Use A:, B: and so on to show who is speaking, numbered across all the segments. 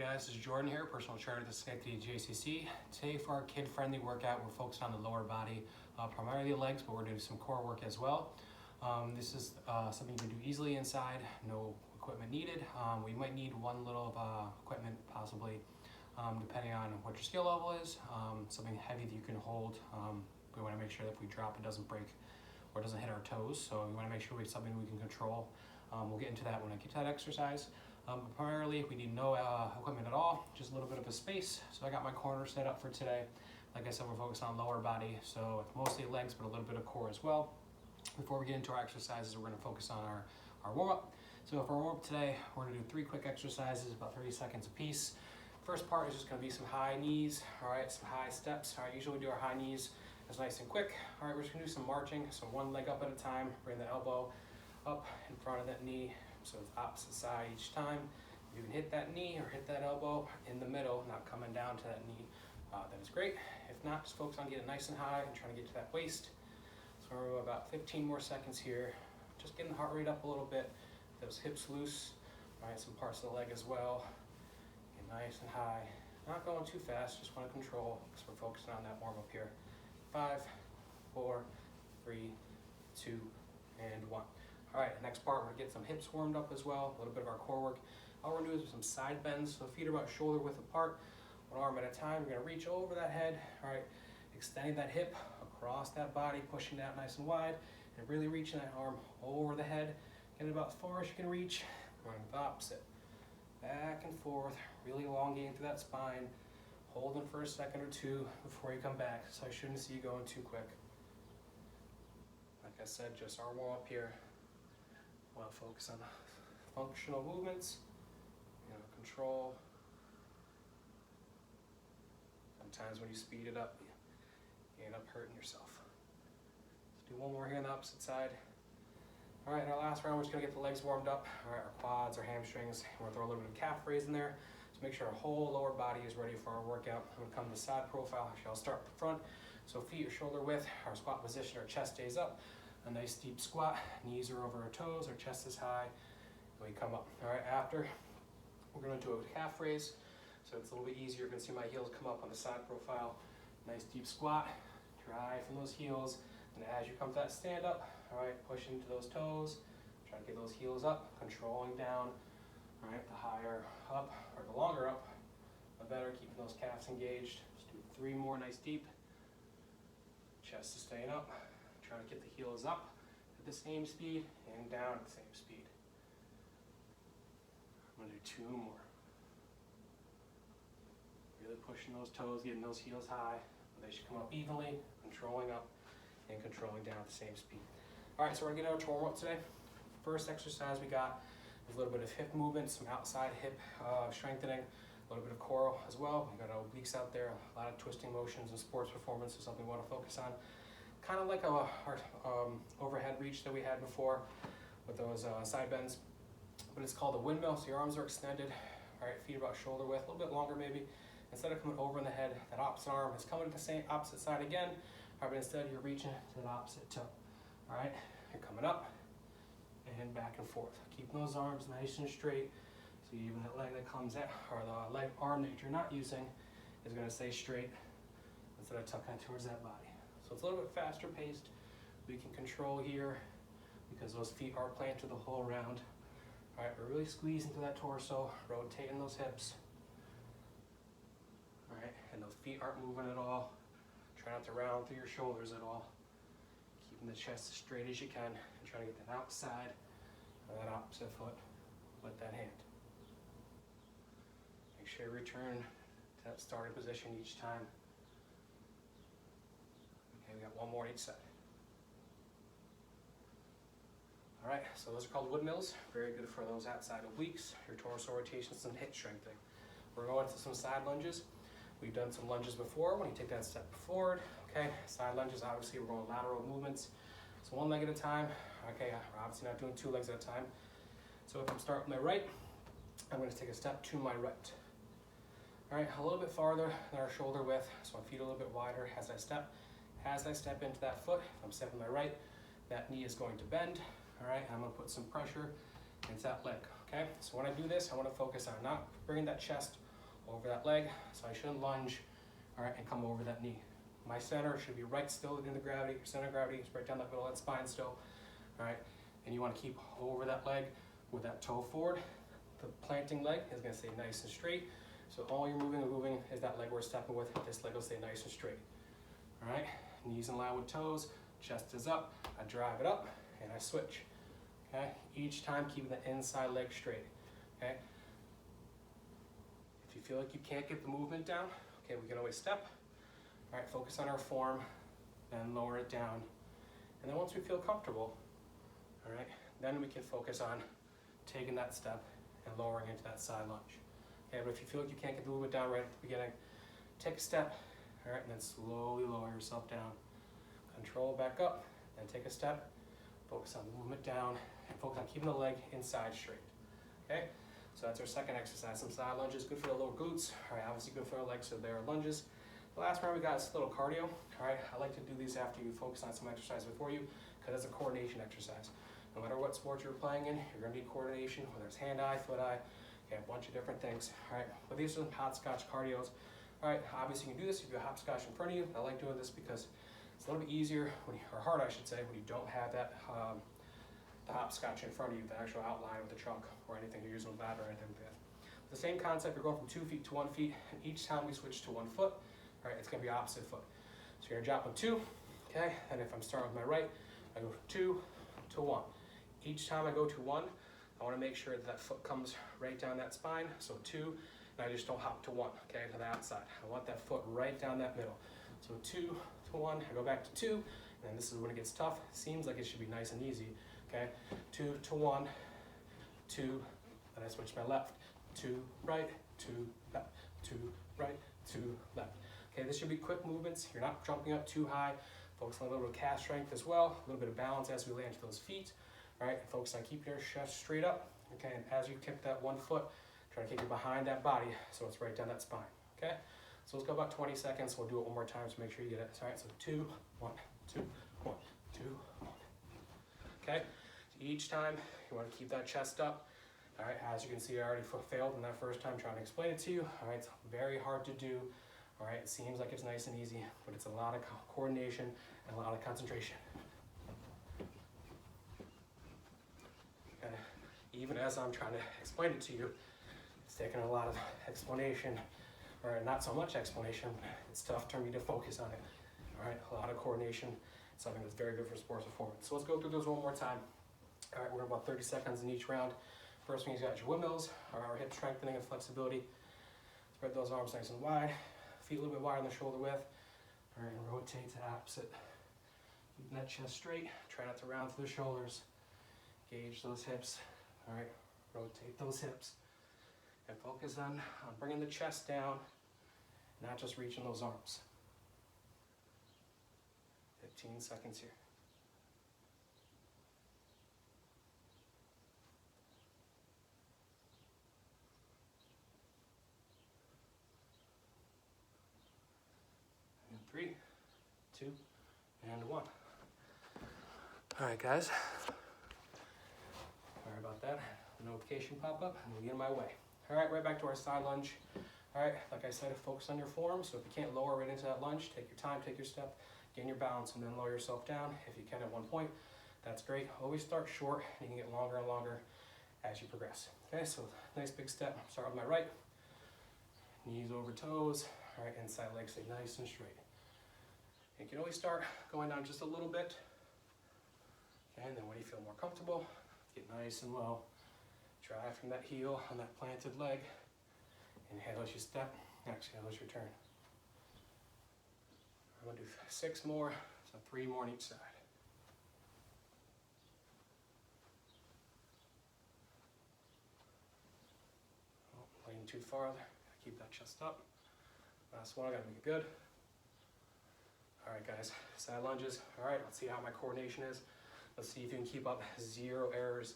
A: guys, this is Jordan here, personal trainer at the Schenectady JCC. Today for our kid-friendly workout, we're focused on the lower body, primarily the legs, but we're doing some core work as well. This is something you can do easily inside, no equipment needed. We might need one little equipment possibly, depending on what your skill level is. Something heavy that you can hold. We want to make sure that if we drop it doesn't break or doesn't hit our toes, so we want to make sure it's something we can control. We'll get into that when I get to that exercise. But primarily, we need no equipment at all, just a little bit of a space. So I got my corner set up for today. Like I said, we're focused on lower body, so it's mostly legs, but a little bit of core as well. Before we get into our exercises, we're going to focus on our warm-up. So for our warm-up today, we're going to do 3 quick exercises, about 30 seconds a piece. First part is just going to be some high knees, all right, some high steps. All right, usually we do our high knees as nice and quick. All right, we're just going to do some marching, so one leg up at a time, bring the elbow up in front of that knee, so it's opposite side each time. You can hit that knee or hit that elbow in the middle, not coming down to that knee. That is great. If not, just focus on getting nice and high and trying to get to that waist. So we're about 15 more seconds here. Just getting the heart rate up a little bit. Those hips loose. All right, some parts of the leg as well. Get nice and high. Not going too fast, just want to control because we're focusing on that warm up here. 5, 4, 3, 2, and 1. All right, next part, we're gonna get some hips warmed up as well, a little bit of our core work. All we're gonna do is some side bends, so feet are about shoulder width apart, one arm at a time. We're gonna reach over that head, all right, extending that hip across that body, pushing that nice and wide, and really reaching that arm over the head, getting about as far as you can reach, going the opposite. Back and forth, really elongating through that spine, holding for a second or two before you come back, so I shouldn't see you going too quick. Like I said, just our warm up here. I want to focus on functional movements, control. Sometimes when you speed it up, you end up hurting yourself. Let's do one more here on the opposite side. All right, in our last round, we're just gonna get the legs warmed up. All right, our quads, our hamstrings. We're gonna throw a little bit of calf raise in there to make sure our whole lower body is ready for our workout. I'm gonna come to the side profile. Actually, I'll start with the front. So feet are shoulder width, our squat position, our chest stays up. A nice deep squat, knees are over our toes, our chest is high, and we come up. All right, after, we're gonna do a calf raise, so it's a little bit easier. You're gonna see my heels come up on the side profile. Nice deep squat, drive from those heels, and as you come to that stand up, all right, push into those toes, try to get those heels up, controlling down, all right, the higher up, or the longer up, the better, keeping those calves engaged. Let's do 3 more, nice deep. Chest is staying up. Trying to get the heels up at the same speed and down at the same speed. I'm gonna do 2 more. Really pushing those toes, getting those heels high. They should come up evenly, controlling up and controlling down at the same speed. All right, so we're gonna get our warm up today. First exercise we got is a little bit of hip movement, some outside hip strengthening, a little bit of core as well. We got our obliques out there, a lot of twisting motions and sports performance is something we want to focus on. Kind of like our overhead reach that we had before with those side bends, but it's called a windmill. So your arms are extended, all right, feet about shoulder width, a little bit longer maybe. Instead of coming over in the head, that opposite arm is coming to the same opposite side again, all right, but instead you're reaching to the opposite toe. All right, you're coming up and back and forth. Keep those arms nice and straight, so even that leg that comes out, or the arm that you're not using is going to stay straight instead of tucking towards that body. So it's a little bit faster paced. We can control here because those feet are planted the whole round. All right, we're really squeezing through that torso, rotating those hips. All right, and those feet aren't moving at all. Try not to round through your shoulders at all. Keeping the chest as straight as you can and try to get that outside of that opposite foot with that hand. Make sure you return to that starting position each time. Okay, we got 1 more on each side. All right, so those are called windmills. Very good for those outside obliques, your torso rotations, and hip strengthening. We're going to some side lunges. We've done some lunges before. When you take that step forward, okay, side lunges, obviously we're going lateral movements. So 1 leg at a time. Okay, we're obviously not doing 2 legs at a time. So if I'm starting with my right, I'm going to take a step to my right. All right, a little bit farther than our shoulder width, so my feet a little bit wider as I step. As I step into that foot, if I'm stepping my right, that knee is going to bend, all right? I'm gonna put some pressure into that leg, okay? So when I do this, I wanna focus on not bringing that chest over that leg, so I shouldn't lunge, all right, and come over that knee. My center should be right still in the gravity. Your center of gravity is right down that middle of that spine still, all right? And you want to keep over that leg with that toe forward. The planting leg is going to stay nice and straight. So all you're moving is that leg we're stepping with. This leg will stay nice and straight, all right? Knees in line with toes, chest is up. I drive it up and I switch, okay? Each time keeping the inside leg straight, okay? If you feel like you can't get the movement down, okay, we can always step. All right, focus on our form, then lower it down. And then once we feel comfortable, all right, then we can focus on taking that step and lowering into that side lunge. Okay, but if you feel like you can't get the movement down right at the beginning, take a step, all right, and then slowly lower yourself down. Control back up, then take a step, focus on the movement down, and focus on keeping the leg inside straight, okay? So that's our second exercise. Some side lunges, good for the lower glutes, all right, obviously good for our legs, so there are lunges. The last one we got is a little cardio, all right? I like to do these after you focus on some exercise before you, because it's a coordination exercise. No matter what sport you're playing in, you're gonna need coordination, whether it's hand-eye, foot-eye, okay, a bunch of different things, all right? But these are some hopscotch cardios. All right, obviously you can do this if you have hopscotch in front of you. I like doing this because it's a little bit easier, or hard I should say, when you don't have that the hopscotch in front of you, the actual outline with the chalk or anything you're using with that or anything like that. The same concept, you're going from 2 feet to 1 foot, and each time we switch to 1 foot, all right, it's gonna be opposite foot. So you're gonna drop on 2, okay? And if I'm starting with my right, I go from 2 to 1. Each time I go to 1, I wanna make sure that that foot comes right down that spine. So 2, and I just don't hop to 1, okay, to the outside. I want that foot right down that middle. So 2 to 1, I go back to 2, and then this is when it gets tough. Seems like it should be nice and easy, okay? 2 to 1, 2, then I switch my left, 2 right, 2 left, 2 right, 2 left. Okay, this should be quick movements. You're not jumping up too high. Focus on a little bit of calf strength as well, a little bit of balance as we land to those feet. All right, focus on keeping your chest straight up. Okay, and as you kick that 1 foot, try to kick it behind that body so it's right down that spine. Okay, so let's go about 20 seconds. We'll do it one more time to make sure you get it. All right, so 2, 1, 2, 1, 2, 1. Okay, so each time you want to keep that chest up. All right, as you can see, I already failed in that first time trying to explain it to you. All right, it's very hard to do. All right, it seems like it's nice and easy, but it's a lot of coordination and a lot of concentration. And even as I'm trying to explain it to you, it's taking a lot of explanation, or not so much explanation, but it's tough for me to focus on it. All right, a lot of coordination, something that's very good for sports performance. So let's go through those one more time. All right, we're about 30 seconds in each round. First one, you got your windmills, or our hip strengthening and flexibility. Spread those arms nice and wide. Feet a little bit wider than the shoulder width. All right, and rotate to opposite. Keeping that chest straight. Try not to round through the shoulders. Gauge those hips. All right, rotate those hips. And focus on bringing the chest down, not just reaching those arms. 15 seconds here. And 3, 2, and 1. All right, guys. Sorry about that. The notification pop up and get in my way. All right, right back to our side lunge. All right, like I said, focus on your form. So if you can't lower right into that lunge, take your time, take your step, gain your balance, and then lower yourself down. If you can at one point, that's great. Always start short, and you can get longer and longer as you progress. Okay, so nice big step. Start with my right. Knees over toes. All right, inside leg stay nice and straight. You can always start going down just a little bit. Okay, and then when you feel more comfortable, get nice and low. Drive from that heel on that planted leg. Inhale as you step, exhale as you turn. I'm gonna do 6 more, so 3 more on each side. Oh, lean too far, keep that chest up. Last one, I gotta make it good. All right, guys, side lunges. All right, let's see how my coordination is. Let's see if you can keep up 0 errors,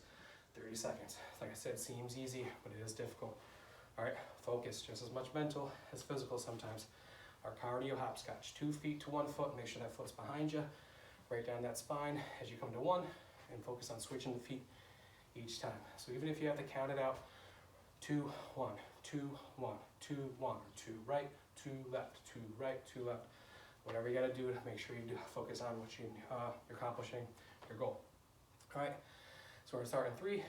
A: 30 seconds. Like I said, it seems easy, but it is difficult. All right, focus, just as much mental as physical sometimes. Our cardio hopscotch, 2 feet to 1 foot, make sure that foot's behind you, right down that spine as you come to 1, and focus on switching the feet each time. So even if you have to count it out, 2, 1, two, one, two, one, two right, two left, two right, two left. Whatever you gotta do to make sure you do focus on what you're accomplishing your goal. All right, so we're gonna start in 3,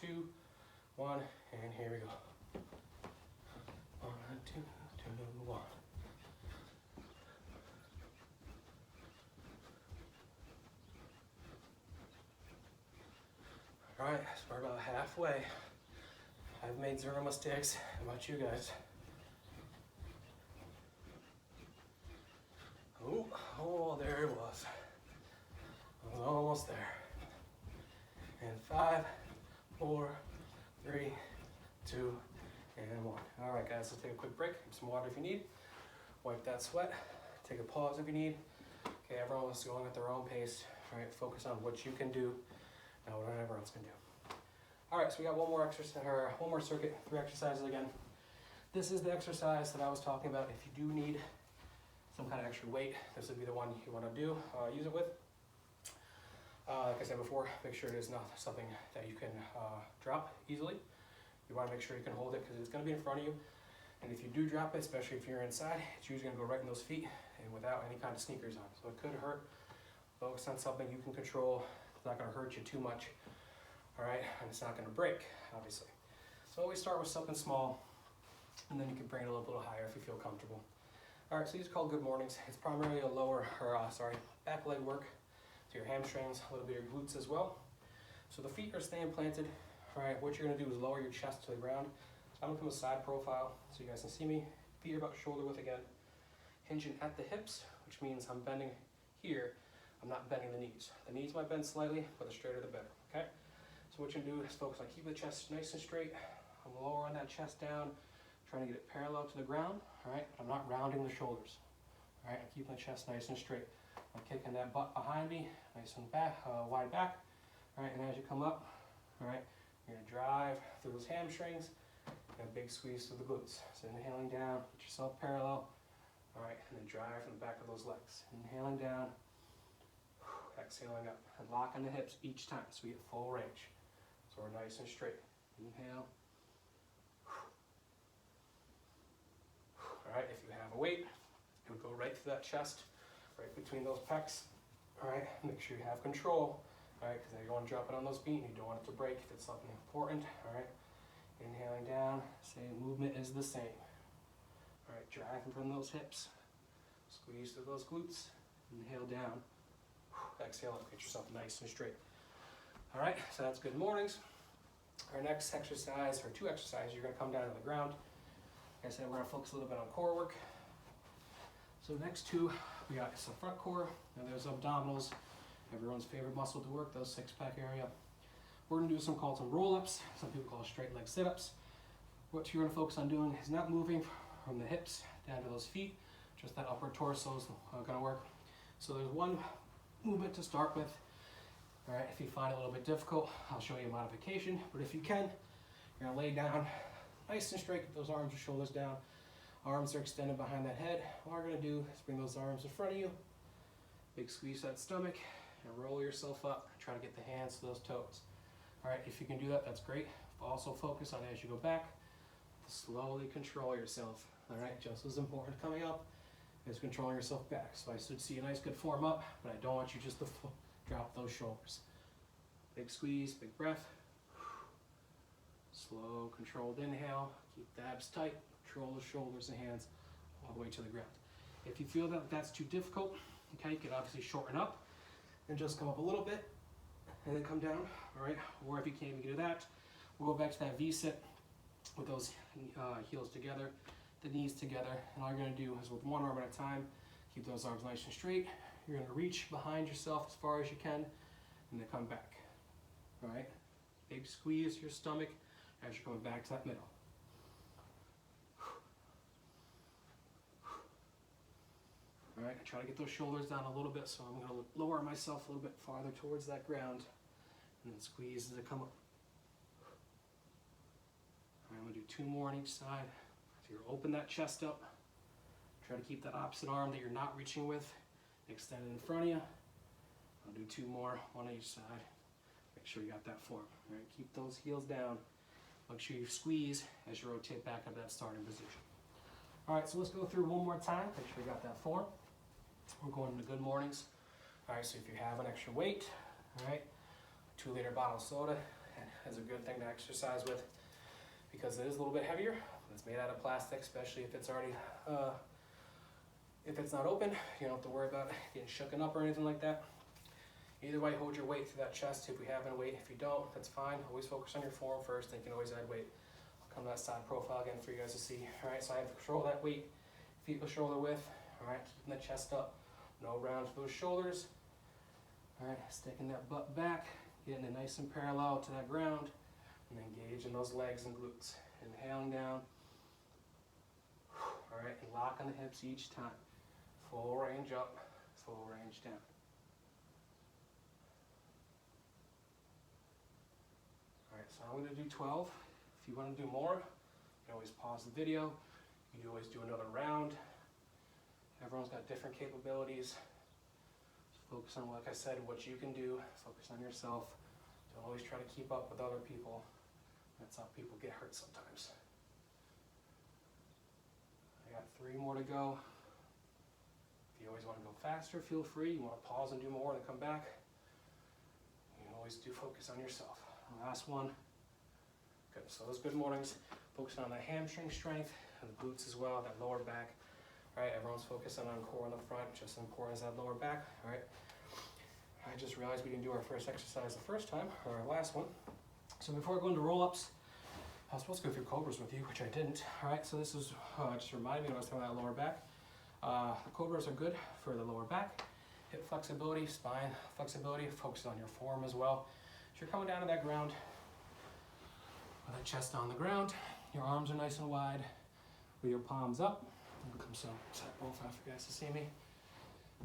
A: 2, 1, and here we go. 1, 2, 2, 1. All right, so we're about halfway. I've made 0 mistakes. How about you guys? Oh, there it was. I was almost there. And 5, 4, 3, 2, and 1. All right, guys, let's take a quick break. Get some water if you need. Wipe that sweat. Take a pause if you need. Okay, everyone's going at their own pace. All right, focus on what you can do, not what everyone else can do. All right, so we got one more exercise, or one more circuit, 3 exercises again. This is the exercise that I was talking about. If you do need some kind of extra weight, this would be the one you want to do, use it with. Like I said before, make sure it is not something that you can drop easily. You want to make sure you can hold it because it's going to be in front of you. And if you do drop it, especially if you're inside, it's usually going to go right in those feet and without any kind of sneakers on. So it could hurt. Focus on something you can control. It's not going to hurt you too much. All right, and it's not going to break, obviously. So always start with something small, and then you can bring it a little higher if you feel comfortable. All right, so these are called good mornings. It's primarily back leg work. So your hamstrings, a little bit of your glutes as well. So the feet are staying planted. All right, what you're going to do is lower your chest to the ground. So I'm going to come a side profile so you guys can see me. Feet are about shoulder width again. Hinging at the hips, which means I'm bending here. I'm not bending the knees. The knees might bend slightly, but the straighter the better, okay? So what you can do is focus on keeping the chest nice and straight. I'm lowering that chest down, trying to get it parallel to the ground, all right? I'm not rounding the shoulders, all right? I'm keeping the chest nice and straight. I'm kicking that butt behind me, nice and back, wide back, all right? And as you come up, all right, you're gonna drive through those hamstrings and a big squeeze through the glutes. So inhaling down, get yourself parallel, all right? And then drive from the back of those legs. Inhaling down, exhaling up, and locking the hips each time so we get full range. So we're nice and straight. Inhale. All right, if you have a weight, it would go right through that chest, right between those pecs. All right, make sure you have control. All right, because you don't want to drop it on those feet and you don't want it to break if it's something important. All right, inhaling down, same movement is the same. All right, driving from those hips, squeeze through those glutes, inhale down, exhale up, get yourself nice and straight. All right, so that's good mornings. Our next exercise, or 2 exercises, you're gonna come down to the ground. Like I said, we're gonna focus a little bit on core work. So the next 2, we got some front core, and there's abdominals, everyone's favorite muscle to work, those 6-pack area. We're gonna do some called some roll-ups, some people call straight leg sit-ups. What you're gonna focus on doing is not moving from the hips down to those feet, just that upper torso is gonna work. So there's one movement to start with. All right, if you find it a little bit difficult, I'll show you a modification, but if you can, you're gonna lay down nice and straight, get those arms and shoulders down. Arms are extended behind that head. All we're gonna do is bring those arms in front of you, big squeeze that stomach, and roll yourself up. Try to get the hands to those toes. All right, if you can do that, that's great. Also focus on as you go back, to slowly control yourself. All right, just as important coming up is controlling yourself back. So I should see a nice good form up, but I don't want you just to drop those shoulders. Big squeeze, big breath. Slow, controlled inhale. Keep the abs tight. Control the shoulders and hands all the way to the ground. If you feel that that's too difficult, okay, you can obviously shorten up and just come up a little bit and then come down, all right? Or if you can't even do that, we'll go back to that V-sit with those heels together, the knees together, and all you're gonna do is with one arm at a time, keep those arms nice and straight. You're gonna reach behind yourself as far as you can, and then come back, all right? Big squeeze your stomach as you're coming back to that middle. All right, I try to get those shoulders down a little bit, so I'm gonna lower myself a little bit farther towards that ground, and then squeeze as I come up. All right, I'm gonna do 2 more on each side. So you're open that chest up. Try to keep that opposite arm that you're not reaching with extended in front of you. I'll do 2 more, 1 on each side. Make sure you got that form. All right, keep those heels down. Make sure you squeeze as you rotate back up that starting position. All right, so let's go through one more time. Make sure you got that form. We're going into good mornings. All right, so if you have an extra weight, all right, 2-liter bottle of soda is a good thing to exercise with because it is a little bit heavier. It's made out of plastic, especially if it's already, if it's not open. You don't have to worry about getting shooken up or anything like that. Either way, hold your weight through that chest if we have any weight. If you don't, that's fine. Always focus on your form first, then you can always add weight. I'll come to that side profile again for you guys to see. All right, so I have to control that weight, feet to shoulder width. All right, keeping the chest up. No round to those shoulders. All right, sticking that butt back, getting it nice and parallel to that ground, and then engaging those legs and glutes. Inhaling down. All right, and locking the hips each time. Full range up, full range down. All right, so I'm going to do 12. If you want to do more, you can always pause the video. You can always do another round. Everyone's got different capabilities. Just focus on, like I said, what you can do. Focus on yourself. Don't always try to keep up with other people. That's how people get hurt sometimes. I got 3 more to go. If you always want to go faster, feel free. You want to pause and do more and come back. You can always do focus on yourself. Last one. Good, so those good mornings, focusing on the hamstring strength and the glutes as well, that lower back. All right, everyone's focusing on core in the front, just as important as that lower back. All right, I just realized we didn't do our first exercise the first time, or our last one. So before I go into roll-ups, I was supposed to go through cobras with you, which I didn't. All right, so this is just reminded me when I was talking about that lower back. The cobras are good for the lower back, hip flexibility, spine flexibility, focus on your form as well. So you're coming down to that ground, with that chest on the ground, your arms are nice and wide, with your palms up. Come so side profile for you guys to see me.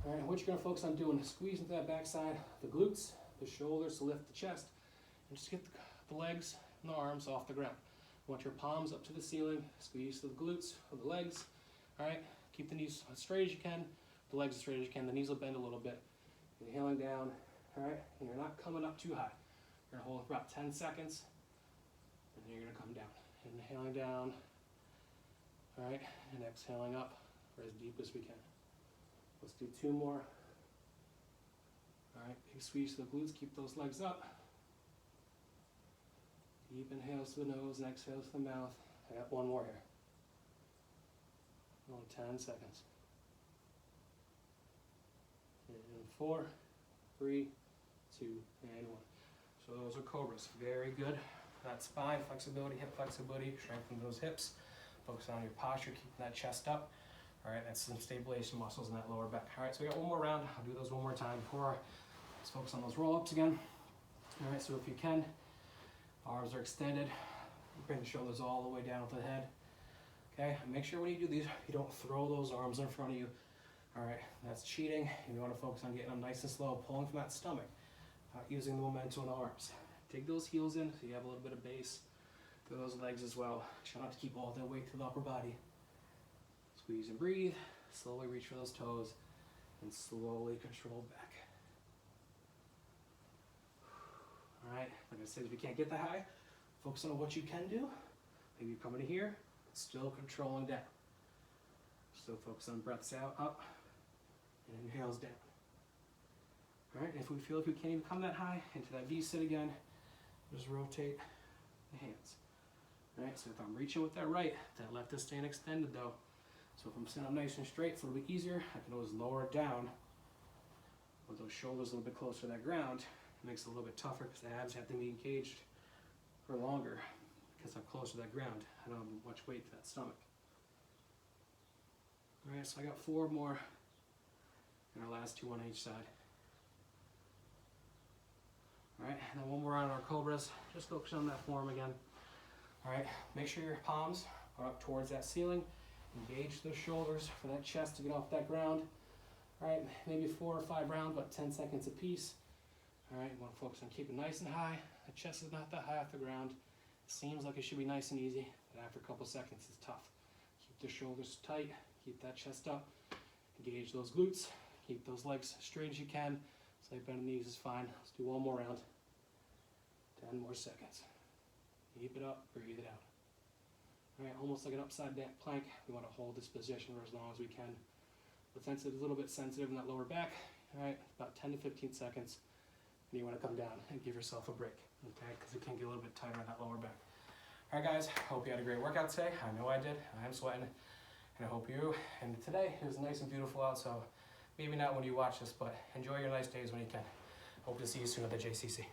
A: All right, and what you're going to focus on doing is squeeze into that backside, the glutes, the shoulders to lift the chest, and just get the legs and the arms off the ground. You want your palms up to the ceiling, squeeze to the glutes or the legs. All right, keep the knees as straight as you can, the legs as straight as you can. The knees will bend a little bit. Inhaling down, all right, and you're not coming up too high. You're going to hold it for about 10 seconds, and then you're going to come down. Inhaling down, all right, and exhaling up for as deep as we can. Let's do 2 more. All right, big squeeze to the glutes, keep those legs up. Deep inhales to the nose and exhales to the mouth. I got 1 more here. Only 10 seconds. And 4, 3, 2, and 1. So those are cobras. Very good. That spine flexibility, hip flexibility, strengthen those hips. Focus on your posture, keeping that chest up. All right, that's some stabilization muscles in that lower back. All right, so we got 1 more round. I'll do those 1 more time before. Let's focus on those roll-ups again. All right, so if you can, arms are extended. Bring the shoulders all the way down to the head. Okay, and make sure when you do these, you don't throw those arms in front of you. All right, that's cheating. You want to focus on getting them nice and slow, pulling from that stomach, not using the momentum on the arms. Dig those heels in so you have a little bit of base through those legs as well. Try not to keep all that weight to the upper body. Squeeze and breathe. Slowly reach for those toes and slowly control back. All right, like I said, if you can't get that high, focus on what you can do. Maybe you're coming to here, still controlling down. Still focus on breaths out, up, and inhales down. All right, if we feel like we can't even come that high, into that V-sit again, just rotate the hands. All right, so if I'm reaching with that right, that left is staying extended though. So if I'm sitting up nice and straight, it's a little bit easier. I can always lower it down with those shoulders a little bit closer to that ground. It makes it a little bit tougher because the abs have to be engaged for longer because I'm closer to that ground. I don't have much weight to that stomach. All right, so I got 4 more, and our last 2 on each side. All right, and then 1 more on our cobras. Just focus on that form again. All right, make sure your palms are up towards that ceiling. Engage those shoulders for that chest to get off that ground. All right, maybe 4 or 5 rounds, about 10 seconds apiece. All right, you want to focus on keeping nice and high. The chest is not that high off the ground. It seems like it should be nice and easy, but after a couple seconds, it's tough. Keep the shoulders tight, keep that chest up, engage those glutes, keep those legs straight as you can. Slight bend in the knees is fine. Let's do 1 more round. 10 more seconds.
B: Keep it up, breathe it out. All right, almost like an upside down plank. We want to hold this position for as long as we can. But since it's a little bit sensitive in that lower back, all right, about 10 to 15 seconds, and you want to come down and give yourself a break, okay? Because it can get a little bit tighter on that lower back. All right, guys, hope you had a great workout today. I know I did. I am sweating, and I hope you. And today it was nice and beautiful out, so maybe not when you watch this, but enjoy your nice days when you can. Hope to see you soon at the JCC.